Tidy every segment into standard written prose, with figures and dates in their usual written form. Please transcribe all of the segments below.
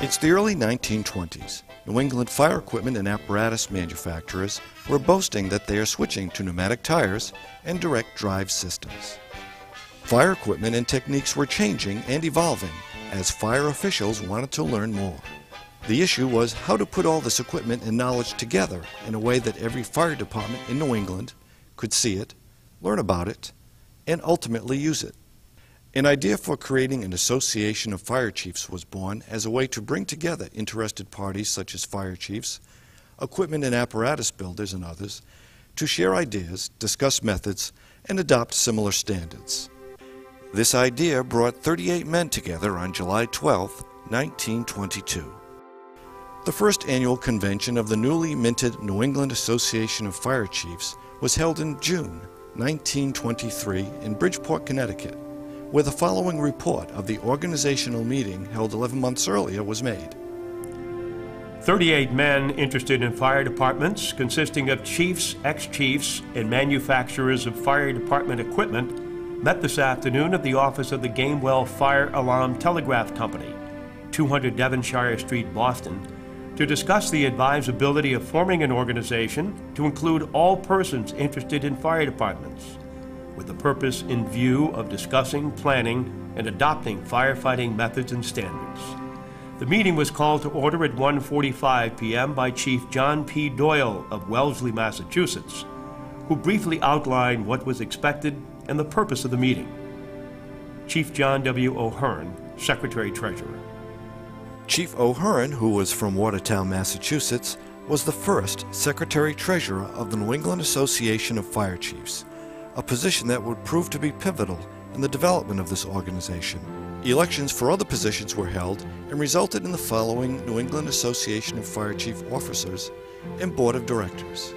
It's the early 1920s. New England fire equipment and apparatus manufacturers were boasting that they are switching to pneumatic tires and direct drive systems. Fire equipment and techniques were changing and evolving as fire officials wanted to learn more. The issue was how to put all this equipment and knowledge together in a way that every fire department in New England could see it, learn about it, and ultimately use it. An idea for creating an association of fire chiefs was born as a way to bring together interested parties such as fire chiefs, equipment and apparatus builders, and others to share ideas, discuss methods, and adopt similar standards. This idea brought 38 men together on July 12, 1922. The first annual convention of the newly minted New England Association of Fire Chiefs was held in June 1923 in Bridgeport, Connecticut, where the following report of the organizational meeting held 11 months earlier was made. 38 men interested in fire departments, consisting of chiefs, ex-chiefs, and manufacturers of fire department equipment, met this afternoon at the office of the Gamewell Fire Alarm Telegraph Company, 200 Devonshire Street, Boston, to discuss the advisability of forming an organization to include all persons interested in fire departments, with the purpose in view of discussing, planning, and adopting firefighting methods and standards. The meeting was called to order at 1:45 p.m. by Chief John P. Doyle of Wellesley, Massachusetts, who briefly outlined what was expected and the purpose of the meeting. Chief John W. O'Hearn, Secretary-Treasurer. Chief O'Hearn, who was from Watertown, Massachusetts, was the first Secretary-Treasurer of the New England Association of Fire Chiefs, a position that would prove to be pivotal in the development of this organization. Elections for other positions were held and resulted in the following New England Association of Fire Chief officers and Board of Directors.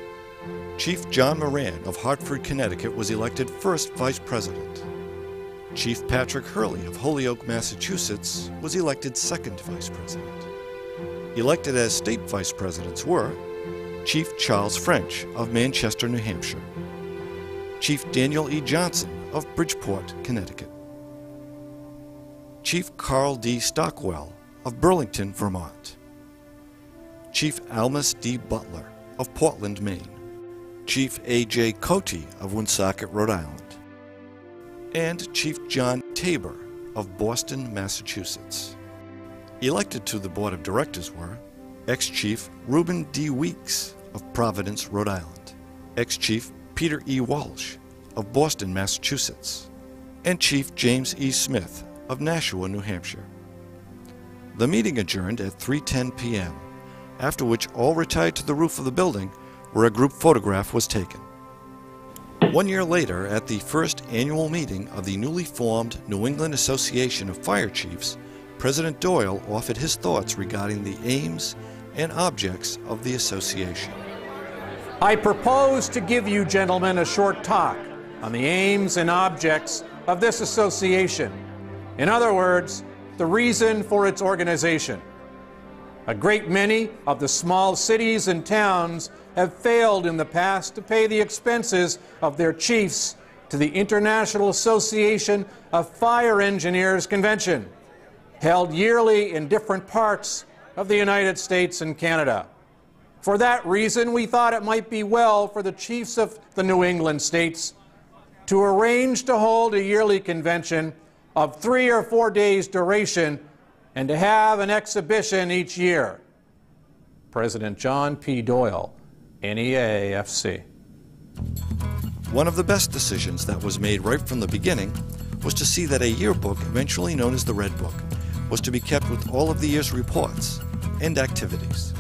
Chief John Moran of Hartford, Connecticut was elected first Vice President. Chief Patrick Hurley of Holyoke, Massachusetts was elected second Vice President. Elected as state Vice Presidents were Chief Charles French of Manchester, New Hampshire, Chief Daniel E. Johnson of Bridgeport, Connecticut, Chief Carl D. Stockwell of Burlington, Vermont, Chief Almus D. Butler of Portland, Maine, Chief A.J. Cote of Woonsocket, Rhode Island, and Chief John Tabor of Boston, Massachusetts. Elected to the Board of Directors were ex-Chief Reuben D. Weeks of Providence, Rhode Island, ex-Chief Peter E. Walsh of Boston, Massachusetts, and Chief James E. Smith of Nashua, New Hampshire. The meeting adjourned at 3:10 p.m., after which all retired to the roof of the building where a group photograph was taken. 1 year later, at the first annual meeting of the newly formed New England Association of Fire Chiefs, President Doyle offered his thoughts regarding the aims and objects of the association. I propose to give you, gentlemen, a short talk on the aims and objects of this association. In other words, the reason for its organization. A great many of the small cities and towns have failed in the past to pay the expenses of their chiefs to the International Association of Fire Engineers Convention, held yearly in different parts of the United States and Canada. For that reason, we thought it might be well for the chiefs of the New England states to arrange to hold a yearly convention of 3 or 4 days duration and to have an exhibition each year. President John P. Doyle, NEAFC. One of the best decisions that was made right from the beginning was to see that a yearbook, eventually known as the Red Book, was to be kept with all of the year's reports and activities.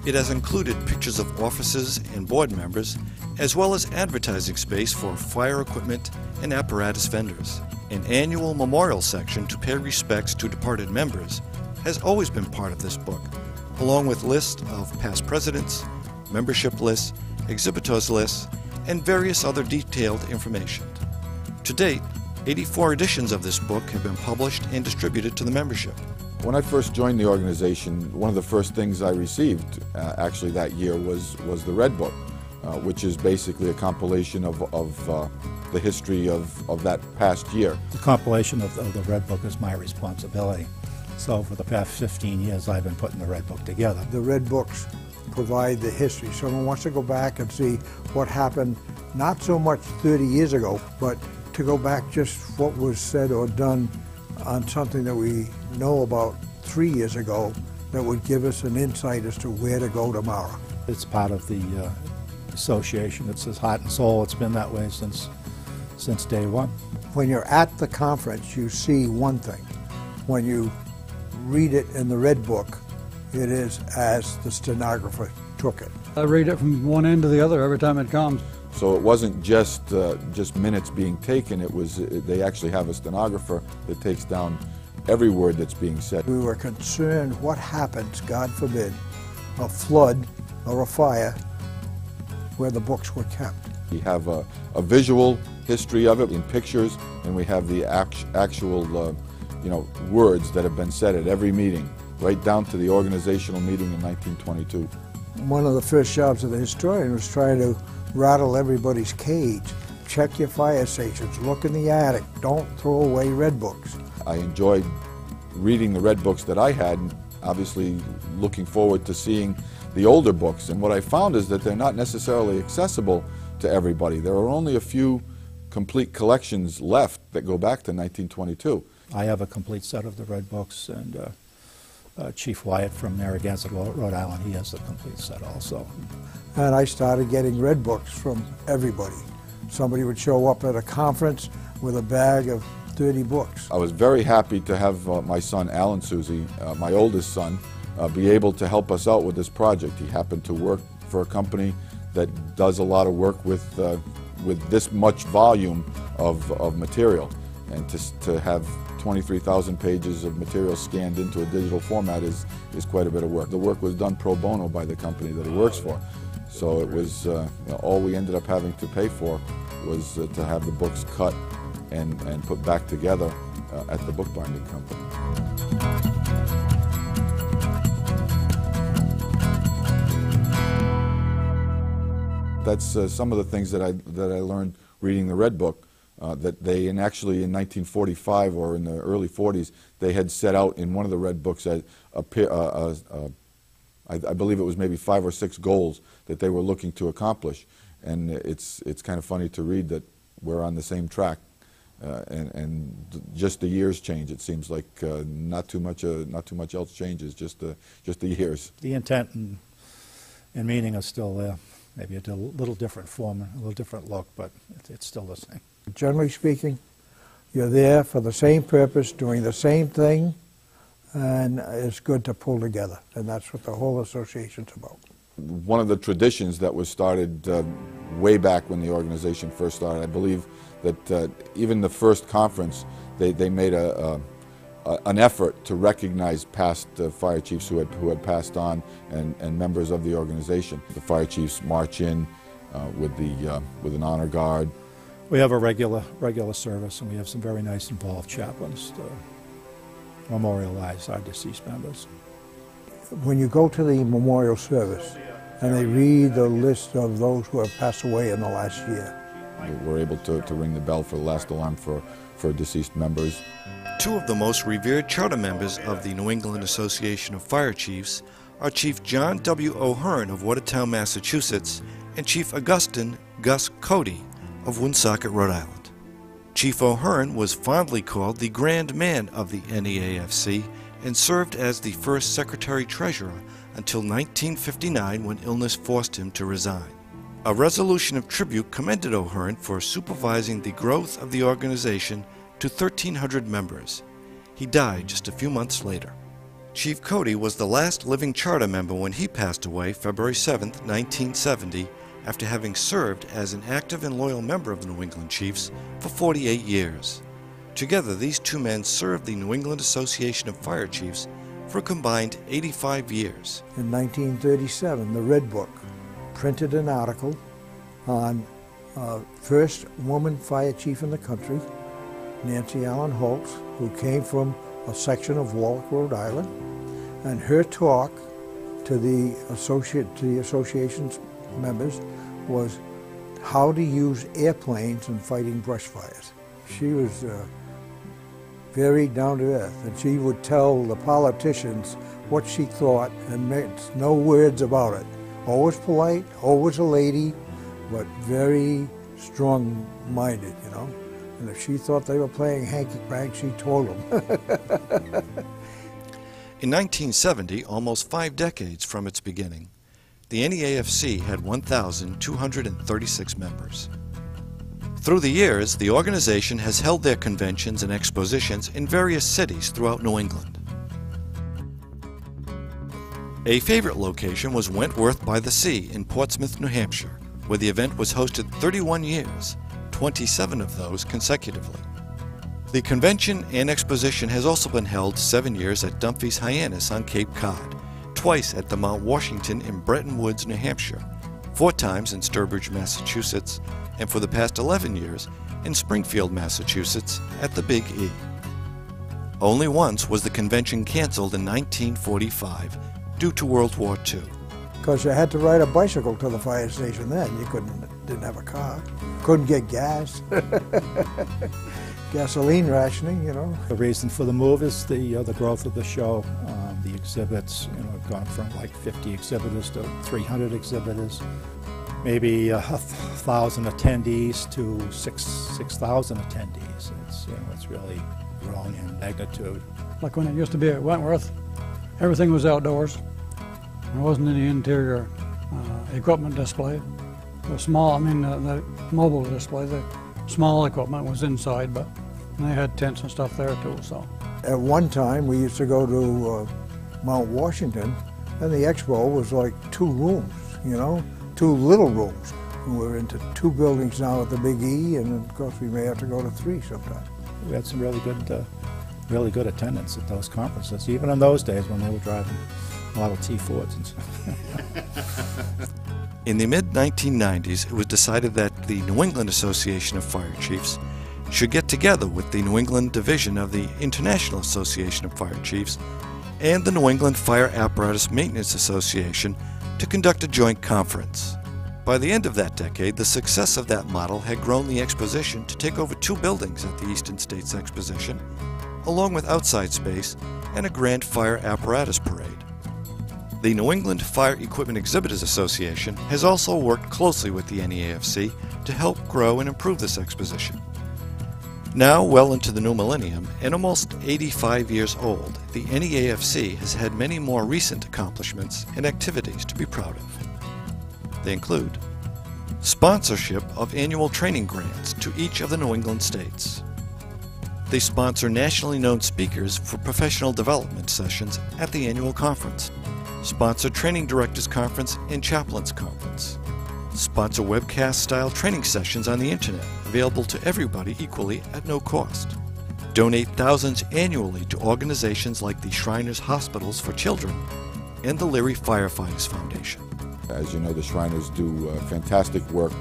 It has included pictures of officers and board members, as well as advertising space for fire equipment and apparatus vendors. An annual memorial section to pay respects to departed members has always been part of this book, along with lists of past presidents, membership lists, exhibitors lists, and various other detailed information. To date, 84 editions of this book have been published and distributed to the membership. When I first joined the organization, one of the first things I received actually that year was the Red Book, which is basically a compilation of the history of that past year. The compilation of the Red Book is my responsibility. So for the past 15 years, I've been putting the Red Book together. The Red Books provide the history. Someone wants to go back and see what happened, not so much 30 years ago, but to go back just what was said or done on something that we know about 3 years ago that would give us an insight as to where to go tomorrow. It's part of the association. It's his heart and soul. It's been that way since day one. When you're at the conference, you see one thing. When you read it in the Red Book, it is as the stenographer took it. I read it from one end to the other every time it comes. So it wasn't just minutes being taken. They actually have a stenographer that takes down every word that's being said. We were concerned what happens, God forbid, a flood or a fire where the books were kept. We have a visual history of it in pictures, and we have the actual words that have been said at every meeting, right down to the organizational meeting in 1922. One of the first jobs of the historian was trying to rattle everybody's cage. Check your fire stations, look in the attic, don't throw away Red Books. I enjoyed reading the Red Books that I had, obviously looking forward to seeing the older books. And what I found is that they're not necessarily accessible to everybody. There are only a few complete collections left that go back to 1922. I have a complete set of the Red Books, and Chief Wyatt from Narragansett, Rhode Island, he has the complete set also. And I started getting Red Books from everybody. Somebody would show up at a conference with a bag of 30 books. I was very happy to have my son, Alan Susie, my oldest son, be able to help us out with this project. He happened to work for a company that does a lot of work with this much volume of material. And to have 23,000 pages of material scanned into a digital format is quite a bit of work. The work was done pro bono by the company that he works for. So it was, all we ended up having to pay for was to have the books cut and put back together at the bookbinding company. That's some of the things that I learned reading the Red Book. That they, and actually in 1945 or in the early 40s, they had set out in one of the Red Books I believe it was maybe 5 or 6 goals that they were looking to accomplish. And it's kind of funny to read that we're on the same track, and just the years change. It seems like not too much else changes, just the years. The intent and meaning are still there. Maybe a little different form, a little different look, but it's still the same. Generally speaking, you're there for the same purpose, doing the same thing, and it's good to pull together, and that's what the whole association's about. One of the traditions that was started way back when the organization first started, I believe that even the first conference, they made an effort to recognize past fire chiefs who had passed on and members of the organization. The fire chiefs march in with an honor guard. We have a regular service, and we have some very nice involved chaplains to memorialize our deceased members. When you go to the memorial service and they read the list of those who have passed away in the last year, we're able to ring the bell for the last alarm for deceased members. Two of the most revered charter members of the New England Association of Fire Chiefs are Chief John W. O'Hearn of Watertown, Massachusetts, and Chief Augustine Gus Cody of Woonsocket, Rhode Island. Chief O'Hearn was fondly called the Grand Man of the NEAFC and served as the first Secretary-Treasurer until 1959 when illness forced him to resign. A resolution of tribute commended O'Hearn for supervising the growth of the organization to 1,300 members. He died just a few months later. Chief Cody was the last living charter member when he passed away February 7, 1970, after having served as an active and loyal member of the New England Chiefs for 48 years. Together, these two men served the New England Association of Fire Chiefs for a combined 85 years. In 1937, the Red Book printed an article on first woman fire chief in the country, Nancy Allen Holtz, who came from a section of Warwick, Rhode Island, and her talk to the association's members was how to use airplanes in fighting brush fires. She was very down to earth, and she would tell the politicians what she thought and made no words about it. Always polite, always a lady, but very strong-minded, you know. And if she thought they were playing hanky-pank, she told them. In 1970, almost 5 decades from its beginning, the NEAFC had 1,236 members. Through the years, the organization has held their conventions and expositions in various cities throughout New England. A favorite location was Wentworth by the Sea in Portsmouth, New Hampshire, where the event was hosted 31 years, 27 of those consecutively. The convention and exposition has also been held 7 years at Dumfries Hyannis on Cape Cod, twice at the Mount Washington in Bretton Woods, New Hampshire, 4 times in Sturbridge, Massachusetts, and for the past 11 years in Springfield, Massachusetts at the Big E. Only once was the convention canceled in 1945 due to World War II. Because you had to ride a bicycle to the fire station then. You didn't have a car. Couldn't get gas. Gasoline rationing, you know. The reason for the move is the growth of the show. The exhibits, you know, have gone from like 50 exhibitors to 300 exhibitors. Maybe 1,000 attendees to 6,000 attendees. It's really grown in magnitude. Like when it used to be at Wentworth, everything was outdoors. There wasn't any interior equipment display. The mobile display, the small equipment was inside, but they had tents and stuff there too. So at one time, we used to go to Mount Washington, and the expo was like 2 rooms, you know, 2 little rooms. We're into 2 buildings now at the Big E, and of course we may have to go to 3 sometime. We had some really good attendance at those conferences, even in those days when they were driving Model T Fords and stuff. In the mid-1990s, it was decided that the New England Association of Fire Chiefs should get together with the New England Division of the International Association of Fire Chiefs and the New England Fire Apparatus Maintenance Association to conduct a joint conference. By the end of that decade, the success of that model had grown the exposition to take over 2 buildings at the Eastern States Exposition, along with outside space and a grand fire apparatus parade. The New England Fire Equipment Exhibitors Association has also worked closely with the NEAFC to help grow and improve this exposition. Now well into the new millennium and almost 85 years old, the NEAFC has had many more recent accomplishments and activities to be proud of. They include sponsorship of annual training grants to each of the New England states. They sponsor nationally known speakers for professional development sessions at the annual conference. Sponsor Training Directors Conference and Chaplains Conference. Sponsor webcast-style training sessions on the internet, available to everybody equally at no cost. Donate thousands annually to organizations like the Shriners Hospitals for Children and the Leary Firefighters Foundation. As you know, the Shriners do fantastic work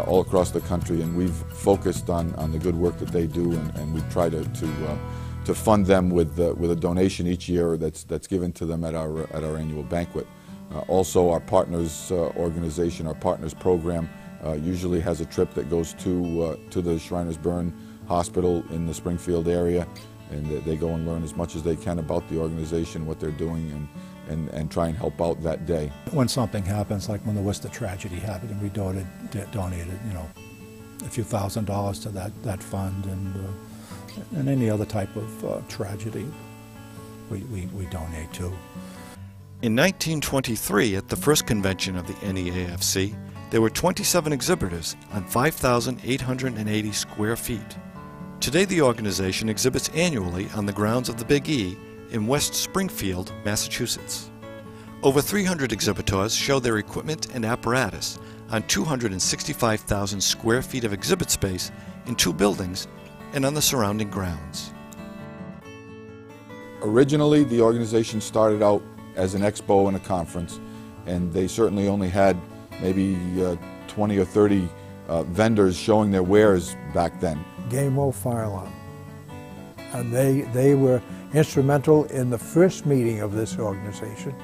all across the country, and we've focused on the good work that they do, and we try to fund them with a donation each year that's given to them at our annual banquet. Also, our partners organization, our partners program, usually has a trip that goes to the Shriners Burn Hospital in the Springfield area, and they go and learn as much as they can about the organization, what they're doing, and try and help out that day. When something happens, like when the Worcester tragedy happened, and we donated, you know, a few $1,000s to that fund, and any other type of tragedy, we donate to. In 1923, at the first convention of the NEAFC, there were 27 exhibitors on 5,880 square feet. Today, the organization exhibits annually on the grounds of the Big E in West Springfield, Massachusetts. Over 300 exhibitors show their equipment and apparatus on 265,000 square feet of exhibit space in 2 buildings and on the surrounding grounds. Originally, the organization started out as an expo and a conference, and they certainly only had maybe 20 or 30 vendors showing their wares back then. Game-O Fire Alarm. And they were instrumental in the first meeting of this organization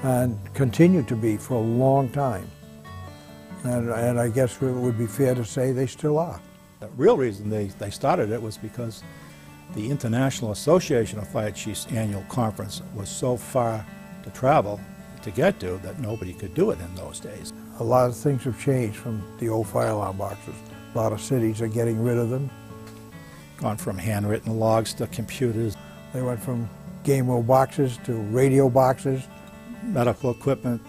and continue to be for a long time. And I guess it would be fair to say they still are. The real reason they started it was because The International Association of Fire Chiefs annual conference was so far to travel to get to that nobody could do it in those days. A lot of things have changed from the old fire alarm boxes. A lot of cities are getting rid of them. Gone from handwritten logs to computers. They went from game roll boxes to radio boxes. Medical equipment,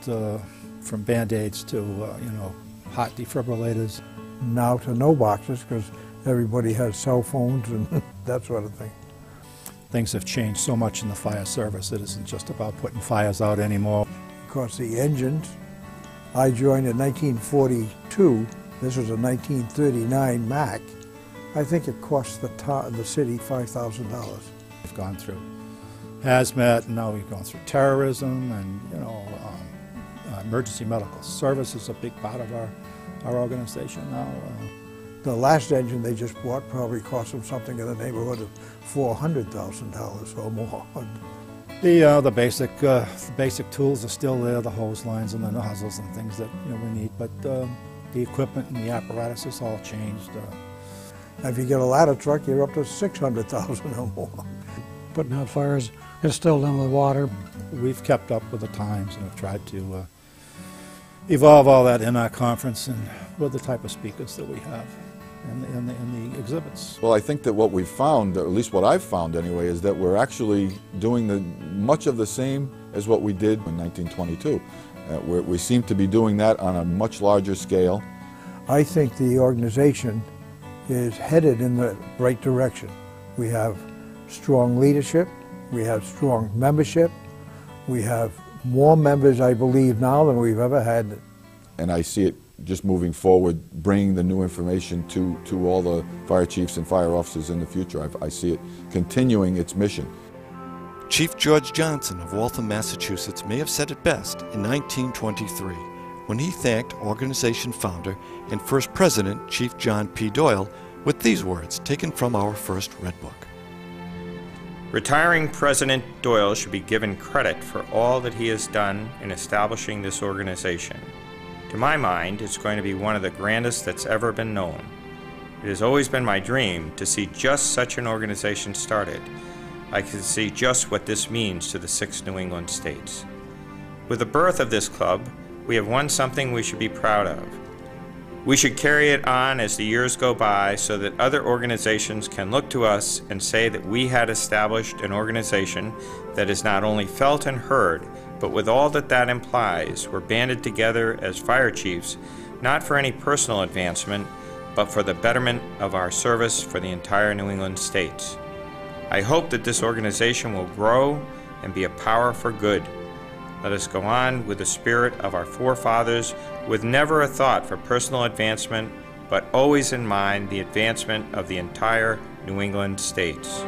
from Band-Aids to, heart defibrillators. Now to no boxes because everybody has cell phones and that sort of thing. Things have changed so much in the fire service. It isn't just about putting fires out anymore. Of course, the engines. I joined in 1942. This was a 1939 Mack. I think it cost the city $5,000. We've gone through hazmat, and now we've gone through terrorism, and emergency medical service is a big part of our organization now. The last engine they just bought probably cost them something in the neighborhood of $400,000 or more. The basic tools are still there, the hose lines and the nozzles and things that we need, but the equipment and the apparatus has all changed. If you get a ladder truck, you're up to $600,000 or more. Putting out fires is still done with water. We've kept up with the times and have tried to evolve all that in our conference and with the type of speakers that we have in the exhibits. Well, I think that what we've found, or at least what I've found anyway, is that we're actually doing much of the same as what we did in 1922. We seem to be doing that on a much larger scale. I think the organization is headed in the right direction. We have strong leadership, we have strong membership, we have more members, I believe, now than we've ever had. And I see it just moving forward, bringing the new information to all the fire chiefs and fire officers in the future. I see it continuing its mission. Chief George Johnson of Waltham, Massachusetts may have said it best in 1923 when he thanked organization founder and first president, Chief John P. Doyle, with these words taken from our first Red Book. Retiring President Doyle should be given credit for all that he has done in establishing this organization. To my mind, it's going to be one of the grandest that's ever been known. It has always been my dream to see just such an organization started. I can see just what this means to the 6 New England states. With the birth of this club, we have won something we should be proud of. We should carry it on as the years go by so that other organizations can look to us and say that we had established an organization that is not only felt and heard, but with all that that implies, we're banded together as fire chiefs, not for any personal advancement, but for the betterment of our service for the entire New England states. I hope that this organization will grow and be a power for good. Let us go on with the spirit of our forefathers, with never a thought for personal advancement, but always in mind the advancement of the entire New England states.